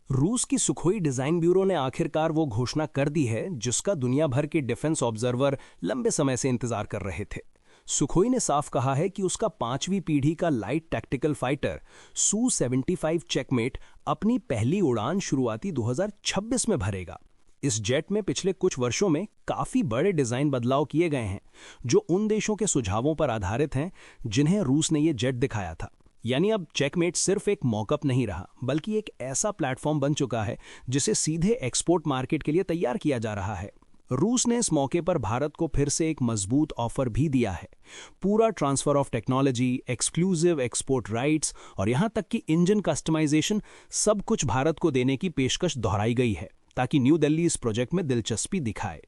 रूस की Sukhoi design bureau ने आखिरकार वो घोषणा कर दी है जिसका दुनिया भर के डिफेंस ऑब्जर्वर लंबे समय से इंतजार कर रहे थे। सुखोई ने साफ कहा है कि उसका 5वीं पीढ़ी का light tactical fighter Su-75 checkmate अपनी पहली उड़ान शुरुआती 2026 में भरेगा। इस जेट में पिछले कुछ वर्षों में काफी बड़े डिजाइन बदलाव किए गए हैं जो उन देशों के सुझावों पर आधारित हैं जिन्हें रूस ने यह जेट दिखाया था। यानी अब चेकमेट सिर्फ एक मॉकअप नहीं रहा बल्कि एक ऐसा प्लेटफॉर्म बन चुका है जिसे सीधे एक्सपोर्ट मार्केट के लिए तैयार किया जा रहा है। रूस ने इस मौके पर भारत को फिर से एक मजबूत ऑफर भी दिया है। पूरा transfer of technology, exclusive export rights और यहां तक कि इंजन कस्टमाइजेशन सब कुछ भारत को देने की पेशकश दोहराई गई है ताकि न्यू दिल्ली इस प्रोजेक्ट में दिलचस्पी दिखाए।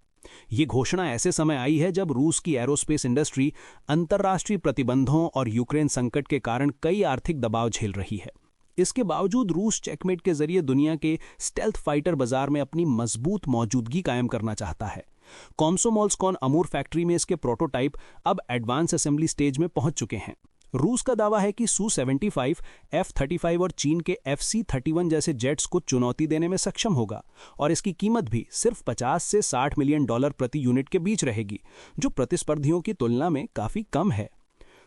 ये घोषणा ऐसे समय आई है जब रूस की एरोस्पेस इंडस्ट्री अंतर्राष्ट्रीय प्रतिबंधों और यूक्रेन संकट के कारण कई आर्थिक दबाव झेल रही है। इसके बावजूद रूस चेकमेट के जरिए दुनिया के स्टेल्थ फाइटर बाजार में अपनी मजबूत मौजूदगी कायम करना चाहता है। कॉमसोमोल्स्कॉन अमूर फैक्ट्री में इसके प्रोटोटाइप अब एडवांस असेंबली स्टेज में पहुंच चुके हैं। रूस का दावा है कि Su-75 F-35 और चीन के FC-31 जैसे जेट्स को चुनौती देने में सक्षम होगा और इसकी कीमत भी सिर्फ 50 से 60 मिलियन डॉलर प्रति यूनिट के बीच रहेगी, जो प्रतिस्पर्धियों की तुलना में काफी कम है।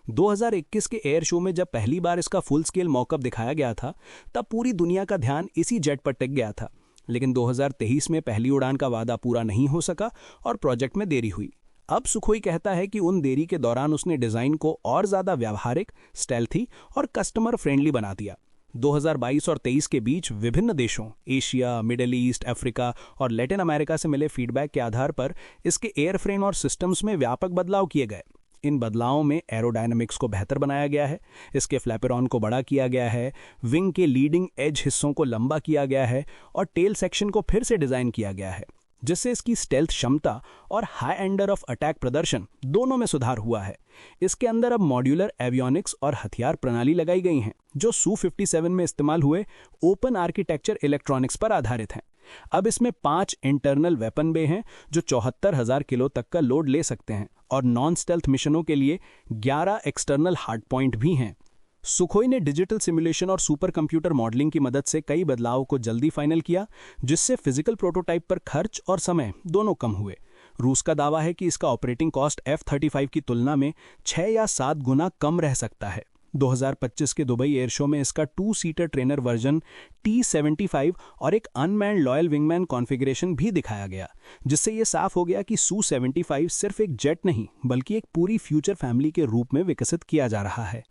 2021 के एयर शो में जब पहली बार इसका फुल स्केल मॉकअप दिखाया गया था तब पूरी दुनिया का ध्यान इसी जेट पर टिक गया था, लेकिन 2023 में पहली उड़ान का वादा पूरा नहीं हो सका और प्रोजेक्ट में देरी हुई। अब सुखोई कहता है कि उन देरी के दौरान उसने डिजाइन को और ज्यादा व्यावहारिक, स्टेल्थी और कस्टमर फ्रेंडली बना दिया। 2022 और 23 के बीच विभिन्न देशों एशिया, मिडिल ईस्ट, अफ्रीका और लैटिन अमेरिका से मिले फीडबैक के आधार पर इसके एयरफ्रेम और सिस्टम्स में व्यापक बदलाव किए गए। इन बदलावों में एरोडायनामिक्स को बेहतर बनाया गया है, इसके फ्लैपेरॉन को बड़ा किया गया है, विंग के लीडिंग एज हिस्सों को लंबा किया गया है और टेल सेक्शन को फिर से डिजाइन किया गया है, जिससे इसकी स्टेल्थ क्षमता और हाई एंडर ऑफ अटैक प्रदर्शन दोनों में सुधार हुआ है। इसके अंदर अब मॉड्यूलर एवियोनिक्स और हथियार प्रणाली लगाई गई हैं जो Su-57 में इस्तेमाल हुए ओपन आर्किटेक्चर इलेक्ट्रॉनिक्स पर आधारित हैं। अब इसमें 5 इंटरनल वेपन बे हैं जो 74,000 किलो तक का लोड ले सकते हैं और नॉन स्टेल्थ मिशनों के लिए 11 एक्सटर्नल हार्ड पॉइंट भी हैं। सुखोई ने डिजिटल सिमुलेशन और सुपर कंप्यूटर मॉडलिंग की मदद से कई बदलावों को जल्दी फाइनल किया, जिससे फिजिकल प्रोटोटाइप पर खर्च और समय दोनों कम हुए। रूस का दावा है कि इसका ऑपरेटिंग कॉस्ट F-35 की तुलना में 6 या 7 गुना कम रह सकता है। 2025 के दुबई एयर शो में इसका 2-सीटर ट्रेनर वर्जन T-75 और एक अनमैन्ड लॉयल विंगमैन कॉन्फ़िगरेशन भी दिखाया गया, जिससे यह साफ हो गया कि Su-75 सिर्फ एक जेट नहीं बल्कि एक पूरी फ्यूचर फैमिली के रूप में विकसित किया जा रहा है।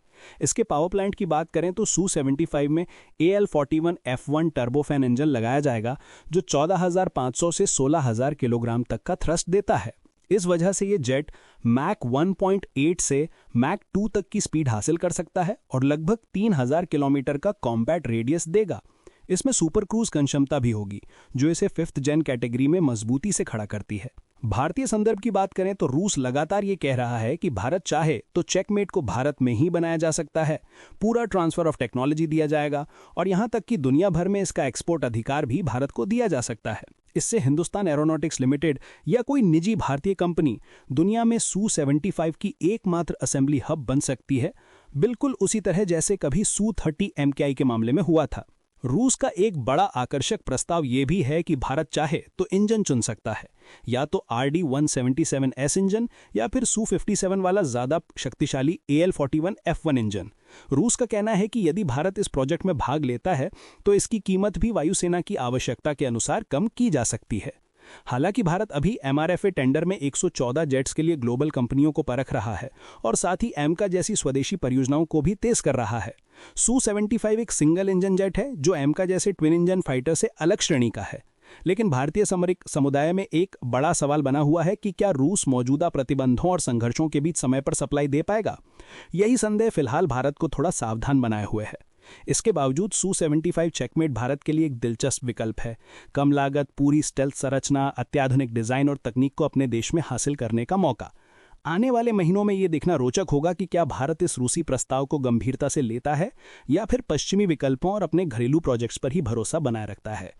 इसके पावर प्लांट की बात करें तो Su-75 में AL-41 F1 टर्बोफैन इंजन लगाया जाएगा जो 14,500 से 16,000 किलोग्राम तक का थ्रस्ट देता है। इस वजह से ये जेट मैक 1.8 से मैक 2 तक की स्पीड हासिल कर सकता है और लगभग 3,000 किलोमीटर का कॉम्बैट रेडियस देगा। इसमें सुपर क्रूज क्षमता भी होगी जो इसे 5th जेन कैटेगरी में मजबूती से खड़ा करती है। भारतीय संदर्भ की बात करें तो रूस लगातार ये कह रहा है कि भारत चाहे तो चेकमेट को भारत में ही बनाया जा सकता है, पूरा ट्रांसफर ऑफ टेक्नोलॉजी दिया जाएगा और यहां तक कि दुनिया भर में इसका एक्सपोर्ट अधिकार भी भारत को दिया जा सकता है। इससे हिंदुस्तान एरोनॉटिक्स लिमिटेड या कोई निजी भारतीय कंपनी दुनिया में Su-75 की एकमात्र असेंबली हब बन सकती है, बिल्कुल उसी तरह जैसे कभी Su-30 MKI के मामले में हुआ था। रूस का एक बड़ा आकर्षक प्रस्ताव यह भी है कि भारत चाहे तो इंजन चुन सकता है, या तो RD-177S इंजन या फिर Su-57 वाला ज्यादा शक्तिशाली AL-41 F1 इंजन। रूस का कहना है कि यदि भारत इस प्रोजेक्ट में भाग लेता है तो इसकी कीमत भी वायुसेना की आवश्यकता के अनुसार कम की जा सकती है। हालांकि भारत अभी MRFA टेंडर में 114 जेट्स के लिए ग्लोबल कंपनियों को परख रहा है और साथ ही एमका जैसी स्वदेशी परियोजनाओं को भी तेज कर रहा है। Su-75 एक सिंगल इंजन जेट है जो एमका जैसे ट्विन इंजन फाइटर से अलग श्रेणी का है, लेकिन भारतीय सामरिक समुदाय में एक बड़ा सवाल बना हुआ है कि क्या रूस मौजूदा प्रतिबंधों और संघर्षों के बीच समय पर सप्लाई दे पाएगा। यही संदेह फिलहाल भारत को थोड़ा सावधान बनाए हुए है। इसके बावजूद Su-75 चेकमेट भारत के लिए एक दिलचस्प विकल्प है। कम लागत, पूरी स्टेल्थ संरचना, अत्याधुनिक डिजाइन और तकनीक को अपने देश में हासिल करने का मौका। आने वाले महीनों में यह देखना रोचक होगा कि क्या भारत इस रूसी प्रस्ताव को गंभीरता से लेता है या फिर पश्चिमी विकल्पों और अपने घरेलू प्रोजेक्ट्स पर ही भरोसा बनाए रखता है।